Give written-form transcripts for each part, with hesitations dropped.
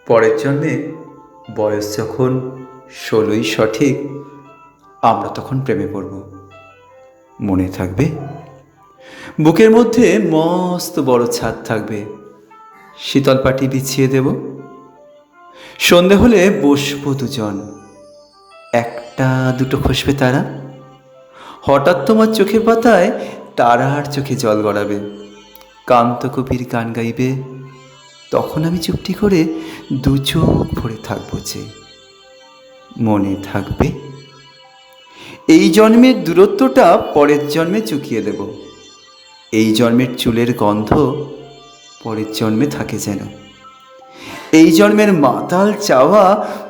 পরের জন্মে বয়স যখন 16ই সঠিক, আমরা তখন প্রেমে পড়ব। মনে থাকবে? বুকের মধ্যে মস্ত বড় ছাদ থাকবে, শীতল পাটি বিছিয়ে দেব। সন্ধে হলে বসবো দুজন, একটা দুটো খসবে তারা। হঠাৎ তোমার চোখের পাতায় তারার চোখে জল গড়াবে, কান্ত কবির গান গাইবে। তখন আমি চুপটি করে দু চোখ ভরে থাকবো যে। মনে থাকবে? এই জন্মের দূরত্বটা পরের জন্মে চুকিয়ে দেব। এই জন্মের চুলের গন্ধ পরের জন্মে থাকে যেন। এই জন্মের মাতাল চাওয়া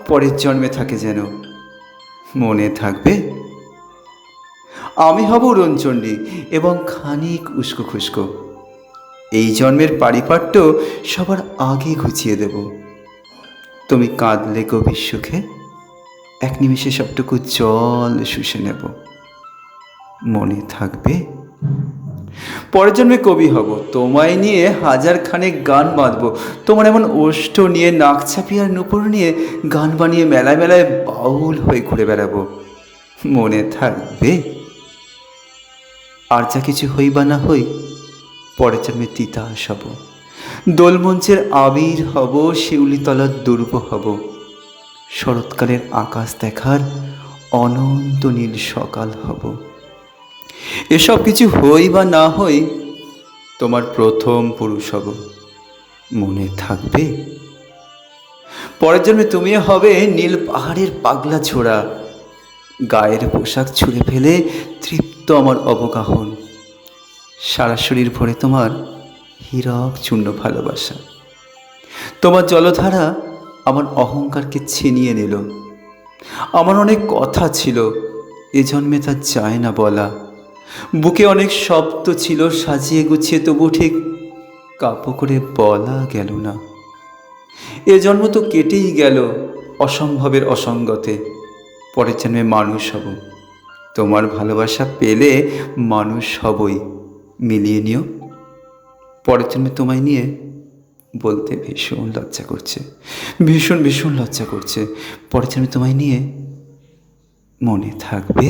পরের জন্মে থাকে যেন। মনে থাকবে? আমি হব উড়নচণ্ডী এবং খানিক উস্কো খুস্কো। এই জন্মের পারিপাট্য সবার আগে ঘুচিয়ে দেব। তুমি কাঁদলে গভীর সুখে, এক নিমিষে সবটুকু জল শুষে নেব। মনে থাকবে? পরের জন্মে কবি হব, তোমায় নিয়ে হাজার খানেক গান বাঁধব। তোমার এমন ওষ্ঠ নিয়ে, নাক ছাপিয়ার নুপুর নিয়ে গান বানিয়ে মেলায় মেলায় বাউল হয়ে ঘুরে বেড়াবো। মনে থাকবে? আর যা কিছু হই বা না হই, পরের জন্মে তিতাস হব, দোলমঞ্চের আবির হব, শিউলিতলার দুর্ব হব, শরৎকালের আকাশ দেখার অনন্ত নীল সকাল হব। এসব কিছু হই বা না হই, তোমার প্রথম পুরুষ হব। মনে থাকবে? পরের জন্মে তুমিও হবে নীল পাহাড়ের পাগলা ছোড়া, গায়ের পোশাক ছুঁড়ে ফেলে তৃপ্ত আমার অবগাহন। সারা শরীর ভরে তোমার হীরক চূর্ণ ভালোবাসা। তোমার জলধারা আমার অহংকারকে ছিনিয়ে নিল। আমার অনেক কথা ছিল, এ জন্মে তা যায় না বলা। বুকে অনেক শব্দ ছিল সাজিয়ে গুছিয়ে, তবু ঠিক কাব্য করে বলা গেল না। এ জন্ম তো কেটেই গেল অসম্ভবের অসঙ্গতে। পরের জন্মে মানুষ হব, তোমার ভালোবাসা পেলে মানুষ হবই। মিলিয়ে নিও। পরের জন্মে তোমায় নিয়ে বলতে ভীষণ লজ্জা করছে, ভীষণ ভীষণ লজ্জা করছে। পরের জন্মে তোমায় নিয়ে। মনে থাকবে?